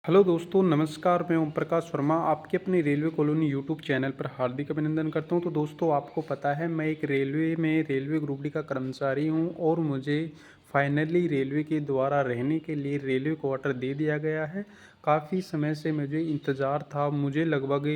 Hello दोस्तों, नमस्कार। मैं ओम प्रकाश वर्मा आपके अपने रेलवे कॉलोनी यूट्यूब चैनल पर हार्दिक अभिनंदन करता हूं। तो दोस्तों, आपको पता है मैं एक रेलवे ग्रुप डी का कर्मचारी हूं और मुझे फाइनली रेलवे के द्वारा रहने के लिए रेलवे क्वार्टर दे दिया गया है। काफ़ी समय से मुझे इंतज़ार था। मुझे लगभग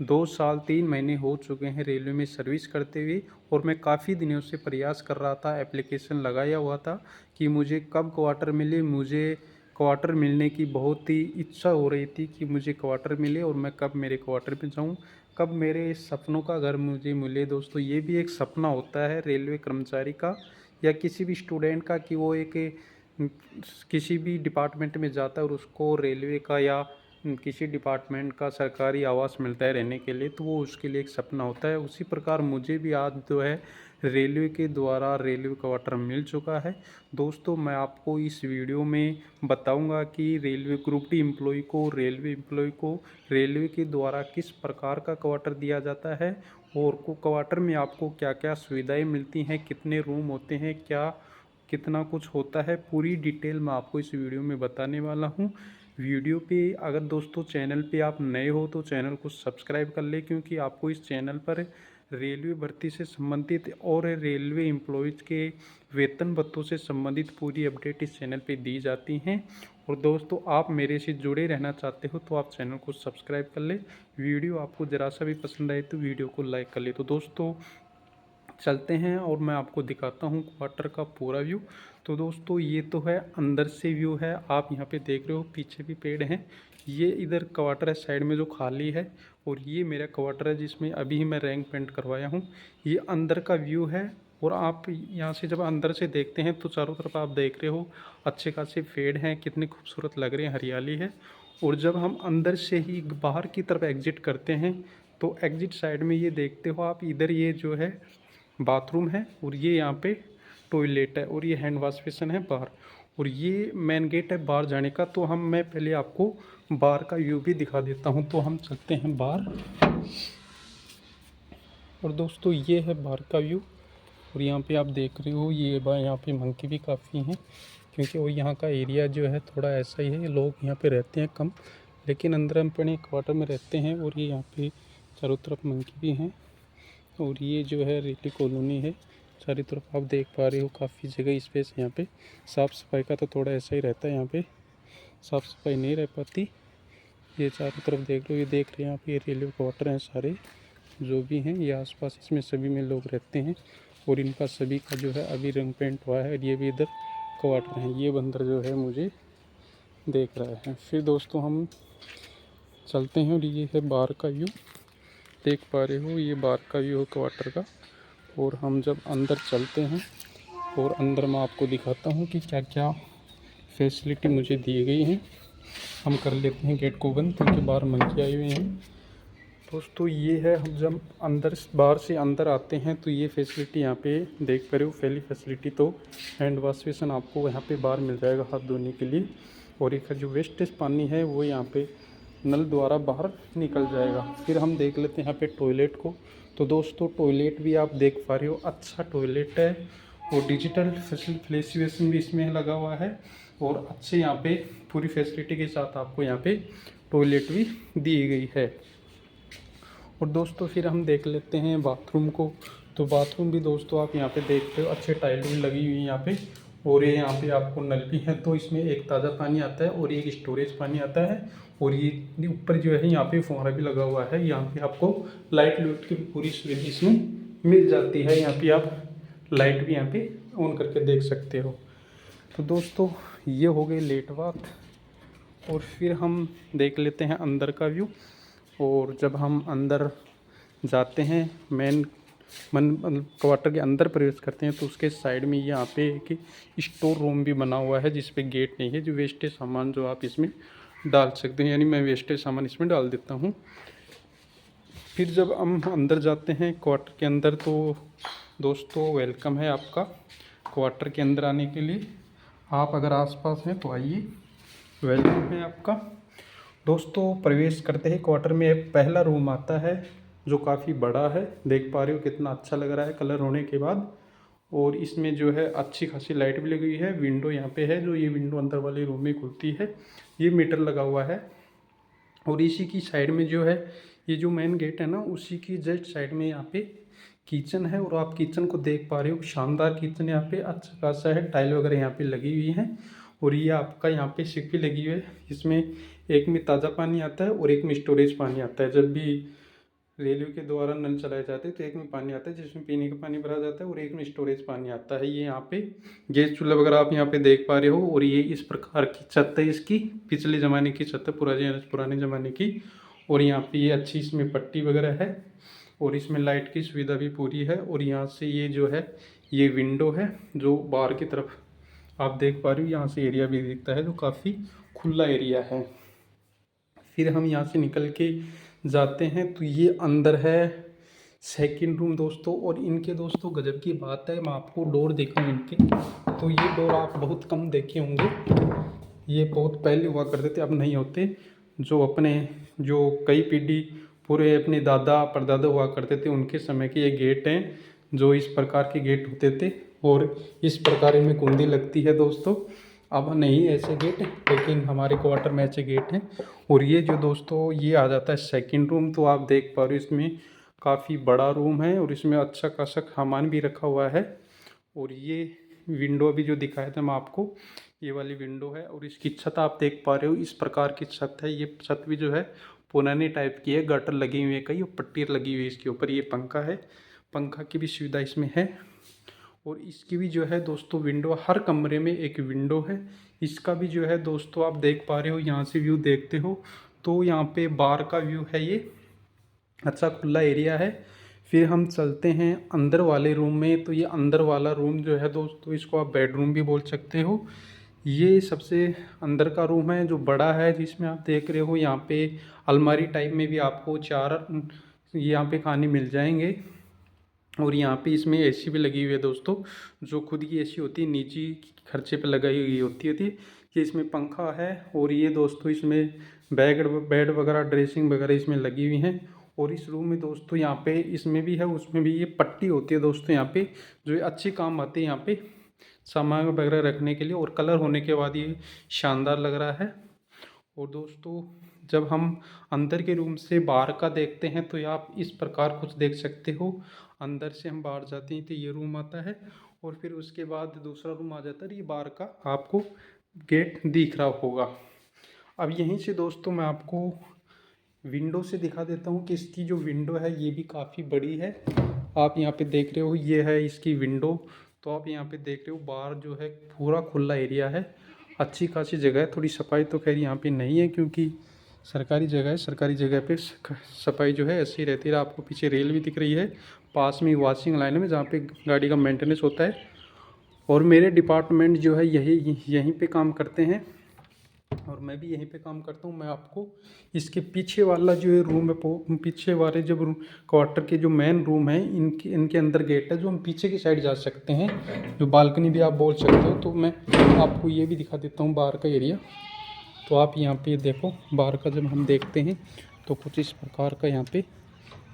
2 साल 3 महीने हो चुके हैं रेलवे में सर्विस करते हुए, और मैं काफ़ी दिनों से प्रयास कर रहा था, एप्लीकेशन लगाया हुआ था कि मुझे कब क्वार्टर मिले। मुझे क्वार्टर मिलने की बहुत ही इच्छा हो रही थी कि मुझे क्वार्टर मिले और मैं कब मेरे क्वार्टर पे जाऊं, कब मेरे सपनों का घर मुझे मिले। दोस्तों, ये भी एक सपना होता है रेलवे कर्मचारी का या किसी भी स्टूडेंट का कि वो एक किसी भी डिपार्टमेंट में जाता है और उसको रेलवे का या किसी डिपार्टमेंट का सरकारी आवास मिलता है रहने के लिए, तो वो उसके लिए एक सपना होता है। उसी प्रकार मुझे भी आज जो है रेलवे के द्वारा रेलवे क्वार्टर मिल चुका है। दोस्तों, मैं आपको इस वीडियो में बताऊंगा कि रेलवे एम्प्लॉय को रेलवे के द्वारा किस प्रकार का क्वार्टर दिया जाता है और क्वार्टर में आपको क्या क्या सुविधाएं मिलती हैं, कितने रूम होते हैं, क्या कितना कुछ होता है, पूरी डिटेल मैं आपको इस वीडियो में बताने वाला हूं। वीडियो पे अगर दोस्तों चैनल पे आप नए हो तो चैनल को सब्सक्राइब कर ले, क्योंकि आपको इस चैनल पर रेलवे भर्ती से संबंधित और रेलवे एम्प्लॉयज़ के वेतन भत्तों से संबंधित पूरी अपडेट इस चैनल पे दी जाती हैं। और दोस्तों, आप मेरे से जुड़े रहना चाहते हो तो आप चैनल को सब्सक्राइब कर ले। वीडियो आपको ज़रा सा भी पसंद आए तो वीडियो को लाइक कर ले। तो दोस्तों, चलते हैं और मैं आपको दिखाता हूँ क्वार्टर का पूरा व्यू। तो दोस्तों, ये तो है अंदर से व्यू है। आप यहाँ पे देख रहे हो पीछे भी पेड़ हैं। ये इधर क्वार्टर है साइड में जो खाली है, और ये मेरा क्वार्टर है जिसमें अभी मैं रैंक पेंट करवाया हूँ। ये अंदर का व्यू है। और आप यहाँ से जब अंदर से देखते हैं तो चारों तरफ आप देख रहे हो अच्छे खासे पेड़ हैं, कितने खूबसूरत लग रहे हैं, हरियाली है। और जब हम अंदर से ही बाहर की तरफ एग्जिट करते हैं तो एग्जिट साइड में ये देखते हो आप, इधर ये जो है बाथरूम है, और ये यहाँ पे टॉयलेट है, और ये हैंड वॉश बेसिन है बाहर, और ये मेन गेट है बाहर जाने का। तो मैं पहले आपको बाहर का व्यू भी दिखा देता हूँ। तो हम चलते हैं बाहर। और दोस्तों, ये है बाहर का व्यू। और यहाँ पे आप देख रहे हो ये यहाँ पे मंकी भी काफ़ी हैं, क्योंकि वो यहाँ का एरिया जो है थोड़ा ऐसा ही है। लोग यहाँ पे रहते हैं कम, लेकिन अंदर हम अपने क्वार्टर में रहते हैं। और ये यहाँ पे चारों तरफ मंकी भी हैं। और ये जो है रेली कॉलोनी है, चारों तरफ आप देख पा रहे हो काफ़ी जगह स्पेस। यहाँ पे साफ़ सफाई का तो थोड़ा ऐसा ही रहता है, यहाँ पे साफ़ सफाई नहीं रह पाती। ये चारों तरफ देख लो, ये देख रहे हैं आप, ये रेलवे क्वार्टर हैं सारे जो भी हैं, ये आसपास इसमें सभी में लोग रहते हैं। और इनका सभी का जो है अभी रंग पेंट हुआ है। और ये भी इधर क्वार्टर है, ये बंदर जो है मुझे देख रहा है। फिर दोस्तों हम चलते हैं, और ये है बाहर का व्यू। देख पा रहे हो ये बाहर का व्यू है क्वार्टर का। और हम जब अंदर चलते हैं और अंदर मैं आपको दिखाता हूँ कि क्या क्या फैसिलिटी मुझे दी गई हैं। हम कर लेते हैं गेट को बंद, क्योंकि बाहर मंकी आए हुए हैं। दोस्तों, ये है, हम जब बाहर से अंदर आते हैं तो ये फैसिलिटी यहाँ पे देख पा रहे हो। पहली फैसिलिटी तो हैंड वॉश बेसिन आपको यहाँ पे बाहर मिल जाएगा हाथ धोने के लिए। और एक जो वेस्टेज पानी है वो यहाँ पे नल द्वारा बाहर निकल जाएगा। फिर हम देख लेते हैं यहाँ पे टॉयलेट को। तो दोस्तों, टॉयलेट भी आप देख पा रहे हो, अच्छा टॉयलेट है। और डिजिटल फ्लैश बेसिन भी इसमें लगा हुआ है। और अच्छे यहाँ पे पूरी फैसिलिटी के साथ आपको यहाँ पे टॉयलेट भी दी गई है। और दोस्तों, फिर हम देख लेते हैं बाथरूम को। तो बाथरूम भी दोस्तों आप यहाँ पे देखते हो, अच्छे टाइल भी लगी हुई है यहाँ पे। और ये यहाँ पे आपको नल भी है, तो इसमें एक ताज़ा पानी आता है और एक स्टोरेज पानी आता है। और ये ऊपर जो है यहाँ पे फुहारा भी लगा हुआ है। यहाँ पे आपको लाइट लूट की पूरी सुविधा इसमें मिल जाती है। यहाँ पे आप लाइट भी यहाँ पे ऑन करके देख सकते हो। तो दोस्तों, ये हो गई लेट बात। और फिर हम देख लेते हैं अंदर का व्यू। और जब हम अंदर जाते हैं क्वार्टर के अंदर प्रवेश करते हैं तो उसके साइड में यहाँ पे एक स्टोर रूम भी बना हुआ है, जिस पे गेट नहीं है, जो वेस्टेज सामान जो आप इसमें डाल सकते हैं। यानी मैं वेस्टेज सामान इसमें डाल देता हूँ। फिर जब हम अंदर जाते हैं क्वार्टर के अंदर, तो दोस्तों वेलकम है आपका क्वार्टर के अंदर आने के लिए। आप अगर आसपास हैं तो आइए, वेलकम है आपका। दोस्तों, प्रवेश करते ही क्वार्टर में एक पहला रूम आता है जो काफ़ी बड़ा है। देख पा रहे हो कितना अच्छा लग रहा है कलर होने के बाद। और इसमें जो है अच्छी खासी लाइट भी लगी हुई है। विंडो यहाँ पे है, जो ये विंडो अंदर वाले रूम में खुलती है। ये मीटर लगा हुआ है और इसी की साइड में जो है ये जो मेन गेट है ना, उसी की जस्ट साइड में यहाँ पे किचन है। और आप किचन को देख पा रहे हो, शानदार किचन यहाँ पे अच्छा खासा है। टाइल वगैरह यहाँ पे लगी हुई है और ये आपका यहाँ पे सिंक भी लगी हुई है। इसमें एक में ताज़ा पानी आता है और एक में स्टोरेज पानी आता है। जब भी रेलवे के द्वारा नल चलाए जाते हैं तो एक में पानी आता है जिसमें पीने का पानी भरा जाता है और एक में स्टोरेज पानी आता है। ये यहाँ पे गैस चूल्हा वगैरह आप यहाँ पे देख पा रहे हो। और ये इस प्रकार की छत है इसकी, पिछले ज़माने की छत है, पुराने ज़माने की। और यहाँ पे ये अच्छी इसमें पट्टी वगैरह है और इसमें लाइट की सुविधा भी पूरी है। और यहाँ से ये जो है ये विंडो है जो बाहर की तरफ आप देख पा रहे हो। यहाँ से एरिया भी दिखता है जो काफ़ी खुला एरिया है। फिर हम यहाँ से निकल के जाते हैं तो ये अंदर है सेकंड रूम दोस्तों। और इनके दोस्तों गजब की बात है, मैं आपको डोर दिखाऊं इनके, तो ये डोर आप बहुत कम देखे होंगे। ये बहुत पहले हुआ करते थे, अब नहीं होते। जो कई पीढ़ी पूरे अपने दादा परदादा हुआ करते थे उनके समय के ये गेट हैं जो इस प्रकार के गेट होते थे और इस प्रकार इनमें कुंडी लगती है दोस्तों। अब नहीं ऐसे गेट, लेकिन हमारे क्वार्टर में ऐसे गेट हैं। और ये जो दोस्तों ये आ जाता है सेकंड रूम, तो आप देख पा रहे हो इसमें काफ़ी बड़ा रूम है और इसमें अच्छा खासा सामान भी रखा हुआ है। और ये विंडो अभी जो दिखाया था मैं आपको, ये वाली विंडो है। और इसकी छत आप देख पा रहे हो, इस प्रकार की छत है। ये छत भी जो है पुराने टाइप की है, गटर लगी हुई है कई और पट्टी लगी हुई है इसके ऊपर। ये पंखा है, पंखा की भी सुविधा इसमें है। और इसकी भी जो है दोस्तों विंडो, हर कमरे में एक विंडो है। इसका भी जो है दोस्तों आप देख पा रहे हो, यहाँ से व्यू देखते हो तो यहाँ पे बाहर का व्यू है। ये अच्छा खुला एरिया है। फिर हम चलते हैं अंदर वाले रूम में। तो ये अंदर वाला रूम जो है दोस्तों, इसको आप बेडरूम भी बोल सकते हो। ये सबसे अंदर का रूम है जो बड़ा है, जिसमें आप देख रहे हो यहाँ पे अलमारी टाइप में भी आपको 4 यहाँ पे खाने मिल जाएंगे। और यहाँ पे इसमें एसी भी लगी हुई है दोस्तों, जो खुद की एसी होती है, निजी खर्चे पे लगाई हुई होती है। ये इसमें पंखा है और ये दोस्तों इसमें बेड वगैरह ड्रेसिंग वगैरह इसमें लगी हुई हैं। और इस रूम में दोस्तों यहाँ पे इसमें भी है, उसमें भी ये पट्टी होती है दोस्तों यहाँ पे, जो अच्छी काम आती है यहाँ पे सामान वगैरह रखने के लिए। और कलर होने के बाद ये शानदार लग रहा है। और दोस्तों जब हम अंदर के रूम से बाहर का देखते हैं तो आप इस प्रकार कुछ देख सकते हो। अंदर से हम बाहर जाते हैं तो ये रूम आता है और फिर उसके बाद दूसरा रूम आ जाता है। ये बाहर का आपको गेट दिख रहा होगा। अब यहीं से दोस्तों मैं आपको विंडो से दिखा देता हूँ कि इसकी जो विंडो है ये भी काफ़ी बड़ी है। आप यहाँ पे देख रहे हो, ये है इसकी विंडो। तो आप यहाँ पे देख रहे हो बाहर जो है पूरा खुला एरिया है, अच्छी खासी जगह है। थोड़ी सफाई तो खैर यहाँ पे नहीं है क्योंकि सरकारी जगह है, सरकारी जगह पे सफाई जो है ऐसी रहती है। आपको पीछे रेल भी दिख रही है, पास में वॉशिंग लाइन में जहाँ पे गाड़ी का मेंटेनेंस होता है। और मेरे डिपार्टमेंट जो है यहीं पे काम करते हैं और मैं भी यहीं पे काम करता हूँ। मैं आपको इसके पीछे वाला जो है रूम है, पीछे वाले जब क्वार्टर के जो मेन रूम है, इनके अंदर गेट है जो हम पीछे की साइड जा सकते हैं, जो बालकनी भी आप बोल सकते हो। तो मैं आपको ये भी दिखा देता हूँ बाहर का एरिया। तो आप यहाँ पे देखो, बाहर का जब हम देखते हैं तो कुछ इस प्रकार का यहाँ पे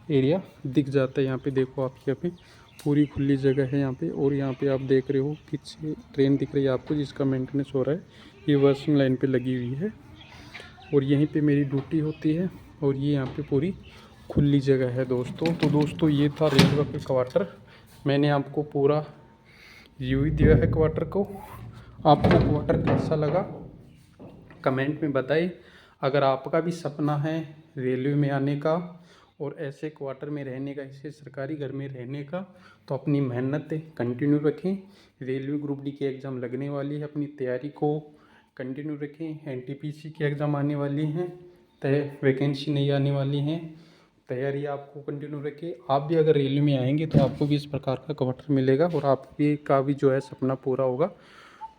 एरिया दिख जाता है। यहाँ पे देखो आप, यहाँ पे पूरी खुली जगह है यहाँ पे। और यहाँ पे आप देख रहे हो पीछे ट्रेन दिख रही है आपको, जिसका मेंटेनेंस हो रहा है, ये वॉशिंग लाइन पे लगी हुई है। और यहीं पे मेरी ड्यूटी होती है और ये यहाँ पे पूरी खुली जगह है दोस्तों। तो दोस्तों ये था रेलवे के क्वार्टर, मैंने आपको पूरा व्यू ही दिया है क्वार्टर को। आपको क्वार्टर कैसा लगा कमेंट में बताइए। अगर आपका भी सपना है रेलवे में आने का और ऐसे क्वार्टर में रहने का, ऐसे सरकारी घर में रहने का, तो अपनी मेहनत कंटिन्यू रखें। रेलवे ग्रुप डी की एग्ज़ाम लगने वाली है, अपनी तैयारी को कंटिन्यू रखें। एनटीपीसी की एग्ज़ाम आने वाली हैं, वैकेंसी नहीं आने वाली हैं, तैयारी आपको कंटिन्यू रखें। आप भी अगर रेलवे में आएंगे तो आपको भी इस प्रकार का क्वार्टर मिलेगा और आप भी का भी जो है सपना पूरा होगा।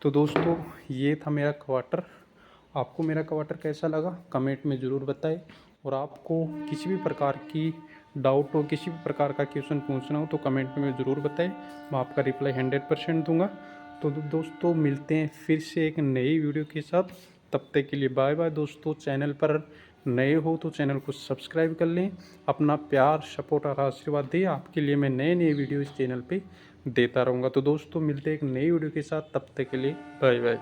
तो दोस्तों ये था मेरा क्वार्टर। आपको मेरा क्वार्टर कैसा लगा कमेंट में ज़रूर बताएं। और आपको किसी भी प्रकार की डाउट हो, किसी भी प्रकार का क्वेश्चन पूछना हो तो कमेंट में ज़रूर बताएं, मैं आपका रिप्लाई 100% दूंगा। तो दोस्तों मिलते हैं फिर से एक नई वीडियो के साथ, तब तक के लिए बाय बाय दोस्तों। चैनल पर नए हो तो चैनल को सब्सक्राइब कर लें, अपना प्यार सपोर्ट और आशीर्वाद दें। आपके लिए मैं नए वीडियो इस चैनल पे देता रहूँगा। तो दोस्तों मिलते हैं एक नई वीडियो के साथ, तब तक के लिए बाय बाय।